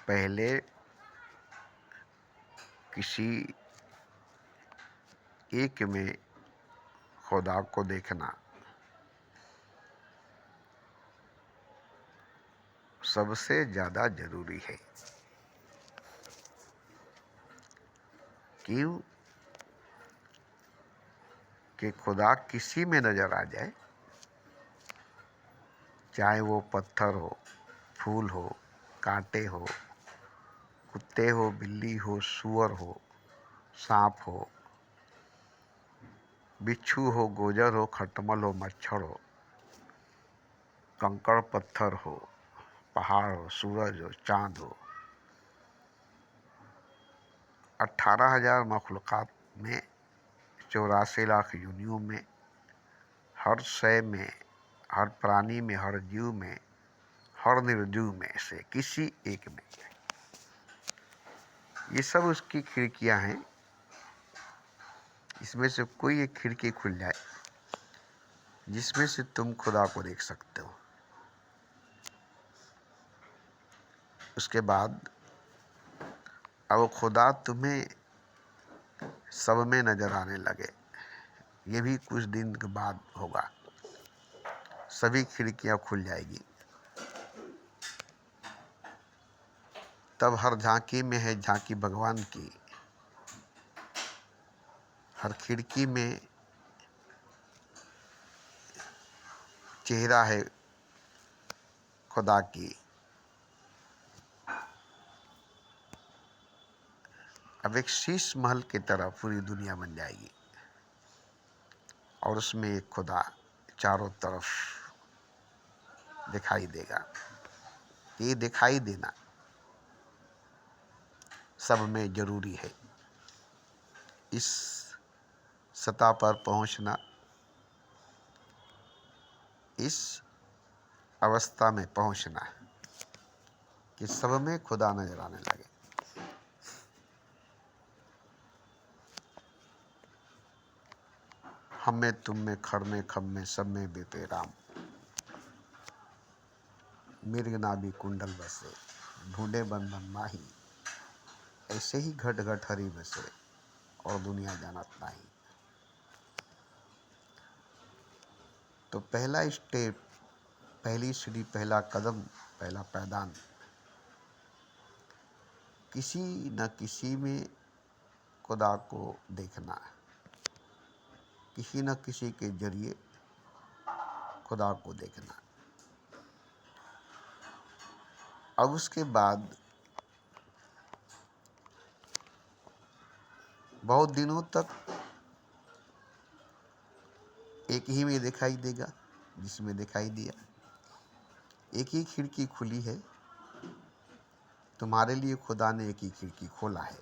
पहले किसी एक में खुदा को देखना सबसे ज़्यादा ज़रूरी है। क्यों कि खुदा किसी में नज़र आ जाए, चाहे वो पत्थर हो, फूल हो, कांटे हो, कुत्ते हो, बिल्ली हो, सूअर हो, सांप हो, बिच्छू हो, गोजर हो, खटमल हो, मच्छर हो, कंकड़ पत्थर हो, पहाड़ हो, सूरज हो, चांद हो, 18,000 मखलूक़ात में, 84 लाख योनियों में, हर शय में, हर प्राणी में, हर जीव में, हर निर्जीव में से किसी एक में, ये सब उसकी खिड़कियां हैं। इसमें से कोई एक खिड़की खुल जाए जिसमें से तुम खुदा को देख सकते हो। उसके बाद अब खुदा तुम्हें सब में नज़र आने लगे, ये भी कुछ दिन के बाद होगा। सभी खिड़कियां खुल जाएगी, तब हर झांकी में है झांकी भगवान की, हर खिड़की में चेहरा है खुदा की। अब एक शीश महल की तरह पूरी दुनिया बन जाएगी और उसमें एक खुदा चारों तरफ दिखाई देगा। ये दिखाई देना सब में ज़रूरी है। इस सतह पर पहुंचना, इस अवस्था में पहुंचना कि सब में खुदा नजर आने लगे। हम में, तुम में, खर में, खम में, सब में बेपेराम, मिर्ग नाभि कुंडल बसे, ढूंढे बंधन माही, ऐसे ही घट घट हरि बसे और दुनिया जानत नाही। तो पहला स्टेप, पहली सीढ़ी, पहला कदम, पहला पैदान किसी न किसी में खुदा को देखना, किसी न किसी के जरिए खुदा को देखना। अब उसके बाद बहुत दिनों तक एक ही में दिखाई देगा, जिसमें दिखाई दिया। एक ही खिड़की खुली है, तुम्हारे लिए खुदा ने एक ही खिड़की खोला है।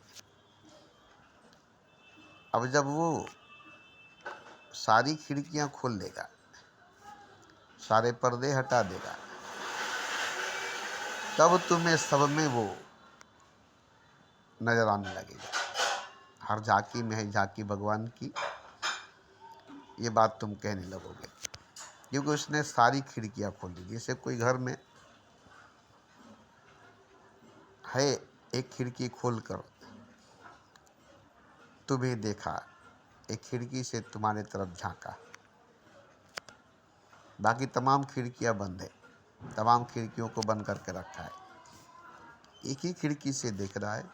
अब जब वो सारी खिड़कियां खोल देगा, सारे पर्दे हटा देगा, तब तुम्हें सब में वो नजर आने लगेगा। हर झांकी में है झांकी भगवान की, ये बात तुम कहने लगोगे, क्योंकि उसने सारी खिड़कियां खोल दी। जैसे कोई घर में है, एक खिड़की खोलकर तुम्हें देखा, एक खिड़की से तुम्हारे तरफ झांका, बाकी तमाम खिड़कियां बंद है, तमाम खिड़कियों को बंद करके रखा है। एक ही खिड़की से देख रहा है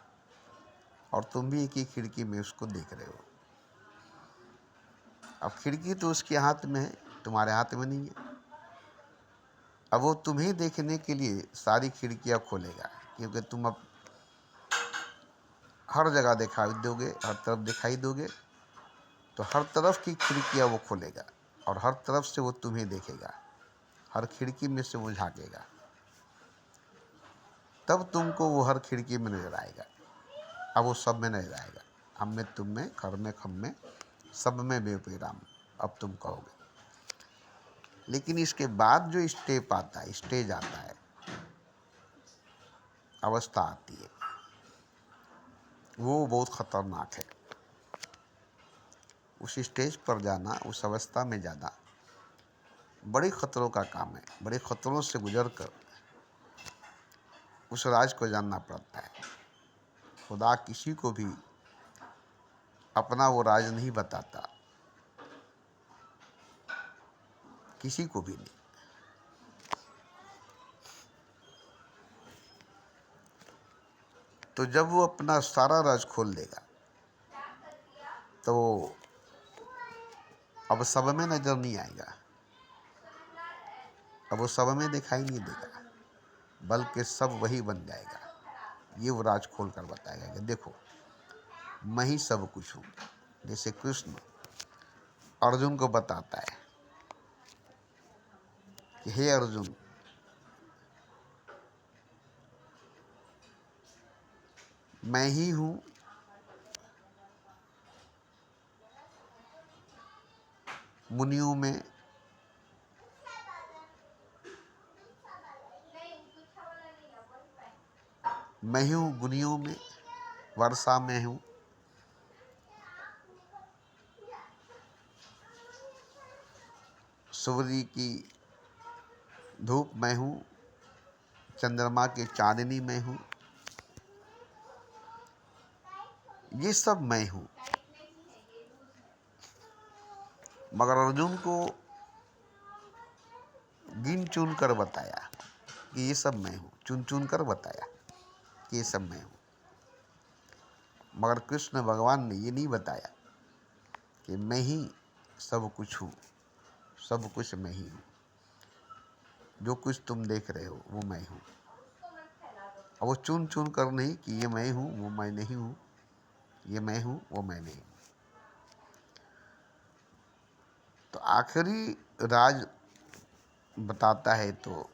और तुम भी एक ही खिड़की में उसको देख रहे हो। अब खिड़की तो उसके हाथ में है, तुम्हारे हाथ में नहीं है। अब वो तुम्हें देखने के लिए सारी खिड़कियां खोलेगा, क्योंकि तुम अब हर जगह दिखाई दोगे, हर तरफ दिखाई दोगे, तो हर तरफ की खिड़कियां वो खोलेगा और हर तरफ से वो तुम्हें देखेगा, हर खिड़की में से वो झांकेगा, तब तुमको वो हर खिड़की में नजर आएगा। अब वो सब में नजर आएगा, हम में, तुम में, खर में, खम में, सब में बेपेराम, अब तुम कहोगे। लेकिन इसके बाद जो स्टेप आता है, स्टेज आता है, अवस्था आती है, वो बहुत खतरनाक है। उस स्टेज पर जाना, उस अवस्था में जाना बड़े खतरों का काम है। बड़े खतरों से गुजर कर उस राज को जानना पड़ता है। खुदा किसी को भी अपना वो राज नहीं बताता, किसी को भी नहीं। तो जब वो अपना सारा राज खोल देगा तो अब सब में नजर नहीं आएगा, अब वो सब में दिखाई नहीं देगा, बल्कि सब वही बन जाएगा। ये वो राज खोल कर बताएगा कि देखो मैं ही सब कुछ हूँ। जैसे कृष्ण अर्जुन को बताता है कि हे अर्जुन, मैं ही हूँ मुनियों में, मैं ही हूँ गुनियों में, वर्षा में हूँ, सूर्य की धूप मैं हूँ, चंद्रमा की चांदनी में हूँ, ये सब मैं हूँ। मगर अर्जुन को गिन चुन कर बताया कि ये सब मैं हूँ, चुन चुन कर बताया कि ये सब मैं हूँ। मगर कृष्ण भगवान ने ये नहीं बताया कि मैं ही सब कुछ हूँ, सब कुछ मैं ही हूँ, जो कुछ तुम देख रहे हो वो मैं हूँ। अब वो चुन चुन कर नहीं कि ये मैं हूँ वो मैं नहीं हूँ, ये मैं हूँ वो मैं नहीं हूँ। तो आखिरी राज बताता है तो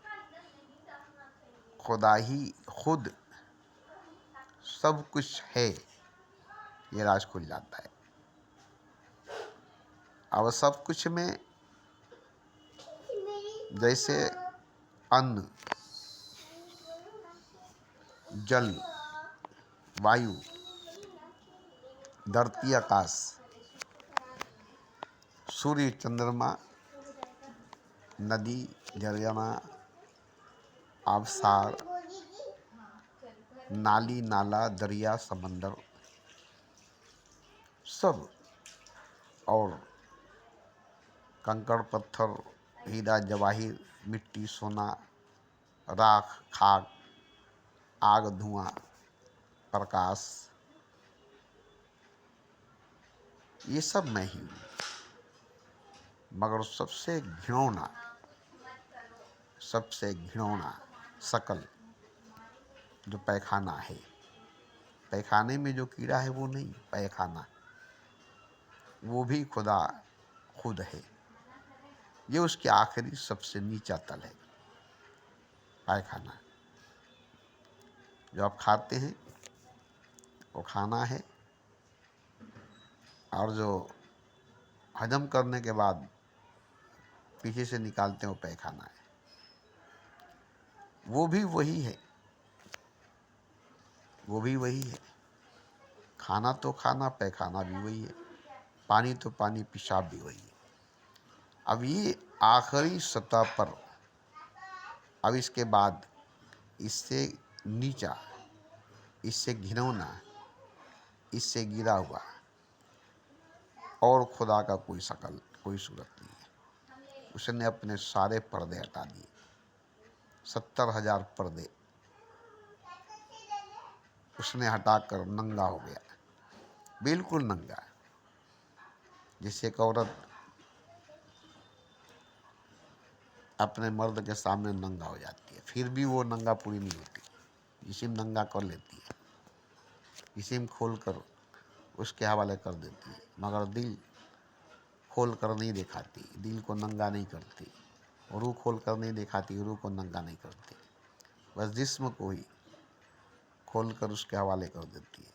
खुदा ही खुद सब कुछ है, ये राज खुल जाता है। अब सब कुछ में जैसे अन्न, जल, वायु, धरती, आकाश, सूर्य, चंद्रमा, नदी, झरना, आबशार, नाली, नाला, दरिया, समंदर, सब, और कंकड़, पत्थर, हीरा, जवाहिर, मिट्टी, सोना, राख, खाक, आग, धुआं, प्रकाश, ये सब मैं ही हूँ। मगर सबसे घिनौना, सबसे घिनौना शकल जो पैखाना है, पैखाने में जो कीड़ा है वो नहीं, पैखाना वो भी खुदा खुद है। ये उसके आखिरी सबसे नीचा तल है, पैखाना। जो आप खाते हैं वो खाना है, और जो हजम करने के बाद पीछे से निकालते हैं वो पैखाना है। वो भी वही है, वो भी वही है। खाना तो खाना, पैखाना भी वही है, पानी तो पानी, पेशाब भी वही है। अब ये आखिरी सतह पर, अब इसके बाद इससे नीचा, इससे घिनौना, इससे गिरा हुआ और खुदा का कोई शकल, कोई सूरत नहीं है। उसने अपने सारे पर्दे हटा दिए, 70,000 पर्दे उसने हटाकर नंगा हो गया, बिल्कुल नंगा। जैसे एक औरत अपने मर्द के सामने नंगा हो जाती है, फिर भी वो नंगा पूरी नहीं होती, जिस्म नंगा कर लेती है, जिस्म खोल कर उसके हवाले कर देती है, मगर दिल खोल कर नहीं दिखाती, दिल को नंगा नहीं करती। रूह खोल कर नहीं दिखाती, रूह को नंगा नहीं करती, बस जिस्म को ही खोल कर उसके हवाले कर देती है,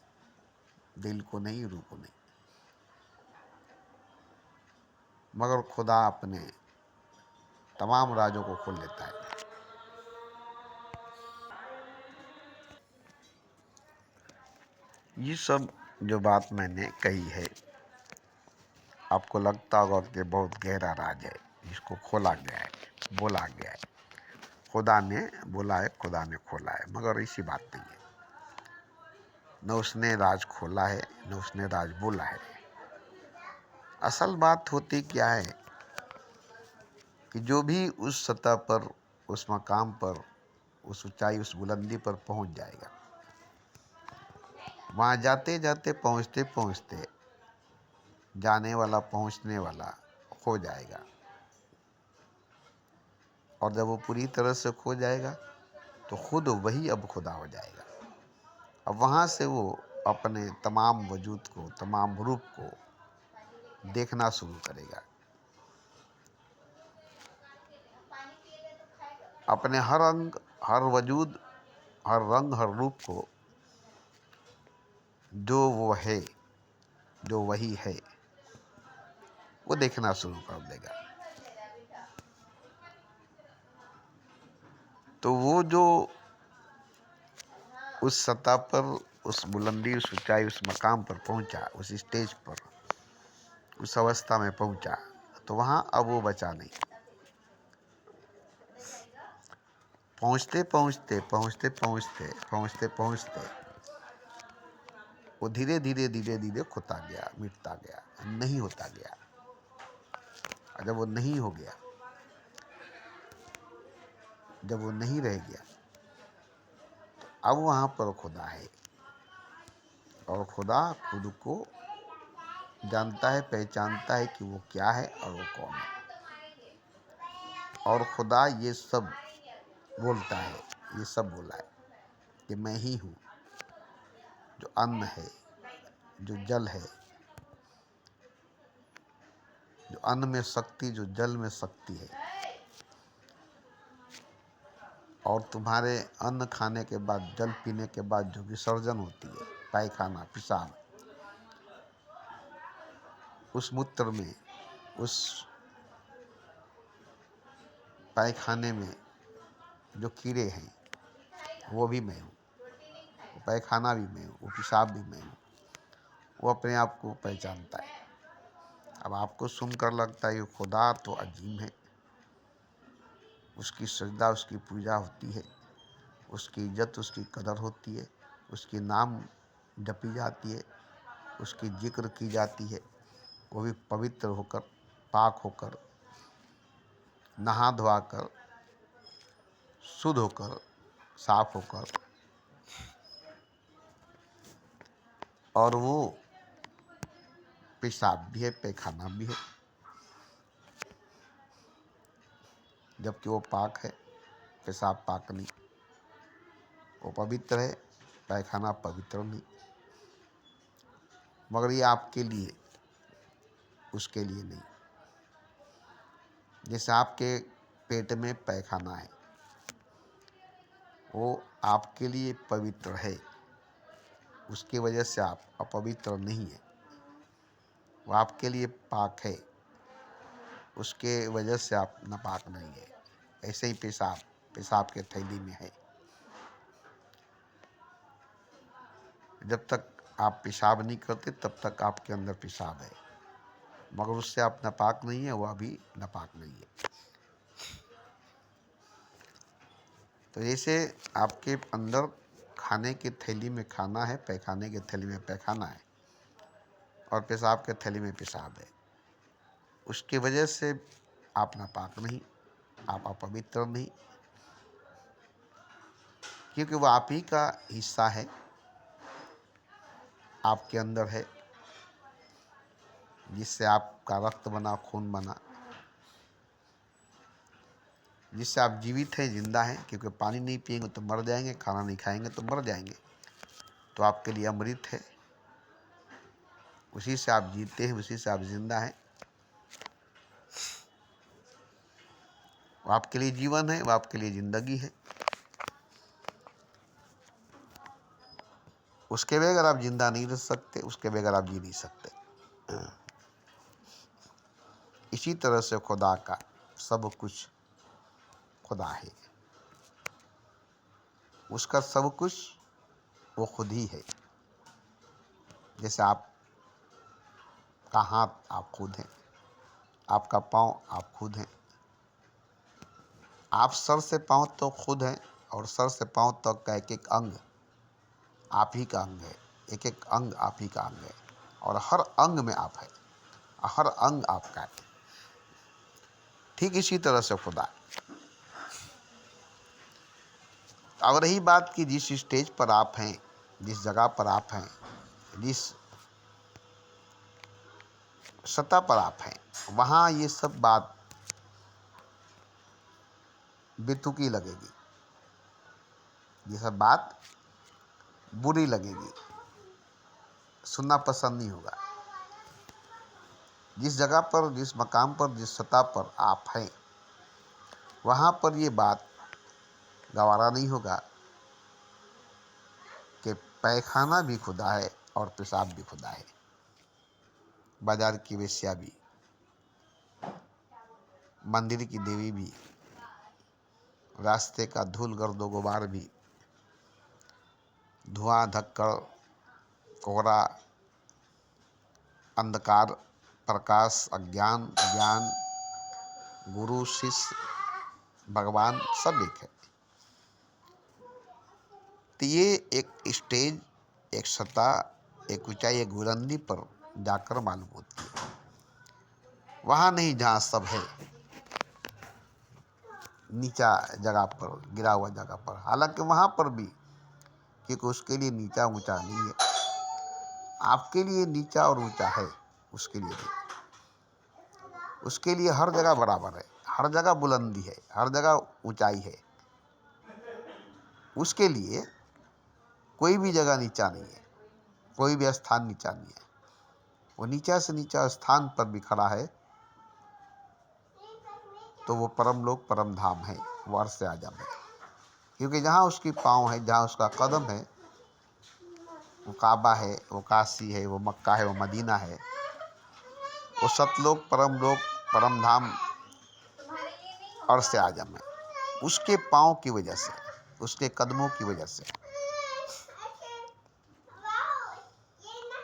दिल को नहीं, रूह को नहीं। मगर खुदा अपने तमाम राजों को खोल लेता है। ये सब जो बात मैंने कही है, आपको लगता होगा कि बहुत गहरा राज है, इसको खोला गया है, बोला गया है। खुदा ने बोला है, खुदा ने खोला है, मगर ऐसी बात नहीं है। न उसने राज खोला है, न उसने राज बोला है। असल बात होती क्या है कि जो भी उस सतह पर, उस मकाम पर, उस ऊंचाई, उस बुलंदी पर पहुंच जाएगा, वहां जाते जाते, पहुंचते पहुंचते, जाने वाला पहुंचने वाला खो जाएगा। और जब वो पूरी तरह से खो जाएगा तो खुद वही अब खुदा हो जाएगा। अब वहाँ से वो अपने तमाम वजूद को, तमाम रूप को देखना शुरू करेगा। अपने हर अंग, हर वजूद, हर रंग, हर रूप को, जो वो है, जो वही है, वो देखना शुरू कर देगा। तो वो जो उस सतह पर, उस बुलंदी, उस ऊंचाई, उस मकाम पर पहुंचा, उस स्टेज पर, उस अवस्था में पहुंचा, तो वहां अब वो बचा नहीं। पहुंचते पहुंचते, पहुंचते पहुंचते, पहुंचते पहुंचते वो धीरे धीरे धीरे धीरे खोता गया, मिटता गया, नहीं होता गया। और जब वो नहीं हो गया, जब वो नहीं रह गया, तो अब वहां पर खुदा है। और खुदा खुद को जानता है, पहचानता है कि वो क्या है और वो कौन है। और खुदा ये सब बोलता है, ये सब बोला है कि मैं ही हूँ जो अन्न है, जो जल है, जो अन्न में शक्ति, जो जल में शक्ति है। और तुम्हारे अन्न खाने के बाद, जल पीने के बाद जो विसर्जन होती है, पायखाना, पेशाब, उस मूत्र में, उस पायखाने में जो कीड़े हैं, वो भी मैं हूँ। वो पायखाना भी मैं हूँ, वो पेशाब भी मैं हूँ। वो अपने आप को पहचानता है। अब आपको सुनकर लगता है ये खुदा तो अजीम है, उसकी सजदा, उसकी पूजा होती है, उसकी इज्जत, उसकी कदर होती है, उसकी नाम जपी जाती है, उसकी जिक्र की जाती है, वो भी पवित्र होकर, पाक होकर, नहा धोआ कर, शुद्ध होकर, साफ होकर। और वो पेशाब भी है, पैखाना भी है, जबकि वो पाक है। पेशाब पाक नहीं, वो पवित्र है, पैखाना पवित्र नहीं। मगर ये आपके लिए, उसके लिए नहीं। जैसे आपके पेट में पैखाना है, वो आपके लिए पवित्र है, उसकी वजह से आप अपवित्र नहीं है। वो आपके लिए पाक है, उसके वजह से आप नापाक नहीं है। ऐसे ही पेशाब, पेशाब के थैली में है। जब तक आप पेशाब नहीं करते तब तक आपके अंदर पेशाब है, मगर उससे आप नापाक नहीं है, वह भी नापाक नहीं है। तो जैसे आपके अंदर खाने की थैली में खाना है, पैखाने की थैली में पैखाना है, और पेशाब के थैली में पेशाब है, उसकी वजह से आप नापाक नहीं, आप अपवित्र नहीं, क्योंकि वह आप ही का हिस्सा है, आपके अंदर है, जिससे आपका रक्त बना, खून बना, जिससे आप जीवित हैं, जिंदा हैं। क्योंकि पानी नहीं पिएंगे तो मर जाएंगे, खाना नहीं खाएंगे तो मर जाएंगे। तो आपके लिए अमृत है, उसी से आप जीते हैं, उसी से आप जिंदा हैं। वो आपके लिए जीवन है, वो आपके लिए जिंदगी है। उसके बगैर आप जिंदा नहीं रह सकते, उसके बगैर आप जी नहीं सकते। इसी तरह से खुदा का सब कुछ खुदा है, उसका सब कुछ वो खुद ही है। जैसे आपका हाथ आप खुद हैं, आपका पाँव आप खुद हैं, आप सर से पांव तो खुद हैं, और सर से पांव तक का एक एक अंग आप ही का अंग है, एक एक अंग आप ही का अंग है, और हर अंग में आप है, हर अंग आपका है। ठीक इसी तरह से खुदा। अब रही बात कि जिस स्टेज पर आप हैं, जिस जगह पर आप हैं, जिस सतह पर आप हैं, वहाँ ये सब बात बेतुकी लगेगी, ये सब बात बुरी लगेगी, सुनना पसंद नहीं होगा। जिस जगह पर, जिस मकाम पर, जिस सतह पर आप हैं, वहाँ पर ये बात गवारा नहीं होगा कि पैखाना भी खुदा है और पेशाब भी खुदा है, बाजार की वेश्या भी, मंदिर की देवी भी, रास्ते का धूल गर्दो गुबार भी, धुआं धक्कड़ कोहरा, अंधकार प्रकाश, अज्ञान ज्ञान, गुरु शिष्य भगवान सब एक है। तो ये एक स्टेज, एक सतह, एक ऊंचाई, एक बुलंदी पर जाकर मालूम होती है, वहाँ नहीं जहाँ सब है, नीचा जगह पर, गिरा हुआ जगह पर। हालांकि वहाँ पर भी, क्योंकि उसके लिए नीचा ऊंचा नहीं है, आपके लिए नीचा और ऊंचा है, उसके लिए नहीं। उसके लिए हर जगह बराबर है, हर जगह बुलंदी है, हर जगह ऊंचाई है। उसके लिए कोई भी जगह नीचा नहीं है, कोई भी स्थान नीचा नहीं है। वो नीचा से नीचा स्थान पर भी खड़ा है तो वो परम लोक परम धाम है, वो अर्श आजम है। क्योंकि जहाँ उसकी पाँव है, जहाँ उसका कदम है, वो काबा है, वो काशी है, वो मक्का है, वो मदीना है, वो सतलोक परम लोक परम धाम अर्श आजम है। उसके पाँव की वजह से, उसके कदमों की वजह से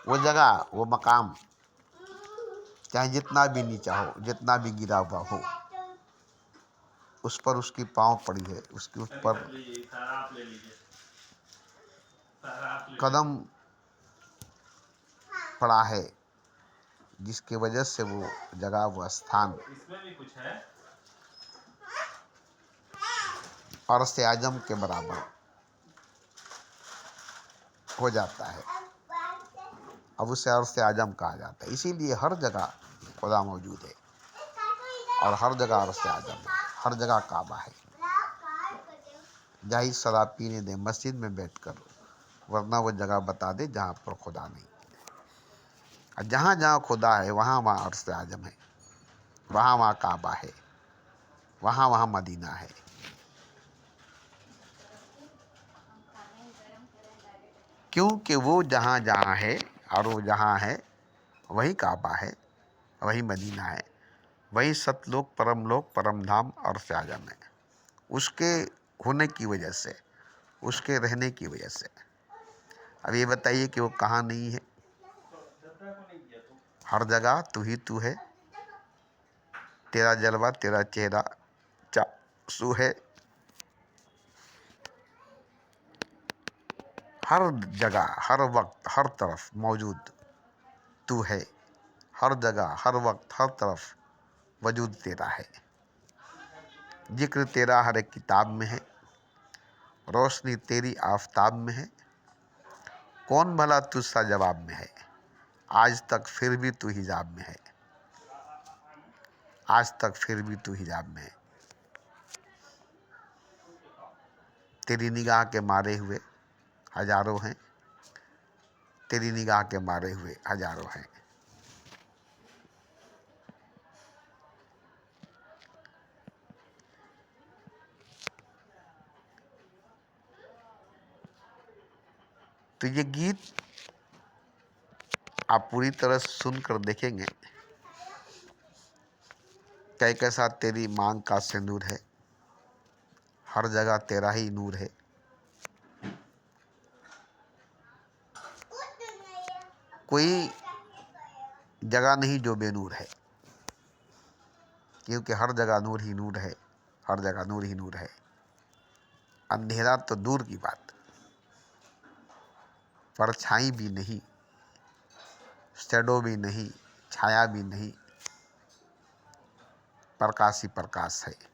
वो जगह, वो मकाम, चाहे जितना भी नीचा हो, जितना भी गिरा हुआ हो, उस पर उसकी पाँव पड़ी है, उसके उस पर कदम पड़ा है, जिसकी वजह से वो जगह, वो स्थान अर्श आजम के बराबर हो जाता है। अब उसे अर्श आजम कहा जाता है। इसीलिए हर जगह खुदा मौजूद है, और हर जगह अर्श आजम है, हर जगह काबा है। जाहि शराब पीने दे मस्जिद में बैठकर, वरना वो जगह बता दे जहाँ पर खुदा नहीं। और जहाँ जहाँ खुदा है, वहाँ वहाँ अर्श आजम है, वहाँ वहाँ काबा है, वहाँ वहाँ मदीना है। क्योंकि वो जहाँ जहाँ है, और वो जहाँ है वही काबा है, वही मदीना है, वही सतलोक परमलोक परम धाम अर्श आजम है। उसके होने की वजह से, उसके रहने की वजह से। अब ये बताइए कि वो कहाँ नहीं है? हर जगह तू ही तू है, तेरा जलवा तेरा चेहरा चासू है, हर जगह हर वक्त हर तरफ मौजूद तू है, हर जगह हर वक्त हर तरफ वजूद तेरा है। जिक्र तेरा हर एक किताब में है, रोशनी तेरी आफताब में है, कौन भला तुझसा जवाब में है, आज तक फिर भी तू हिजाब में है, आज तक फिर भी तू हिजाब में है। तेरी निगाह के मारे हुए हजारों हैं, तेरी निगाह के मारे हुए हजारों हैं। तो ये गीत आप पूरी तरह सुनकर देखेंगे कैसा तेरी मांग का सिंदूर है, हर जगह तेरा ही नूर है। कोई जगह नहीं जो बेनूर है, क्योंकि हर जगह नूर ही नूर है। हर जगह नूर ही नूर है। अंधेरा तो दूर की बात, परछाई भी नहीं, शैडो भी नहीं, छाया भी नहीं, प्रकाश ही प्रकाश है।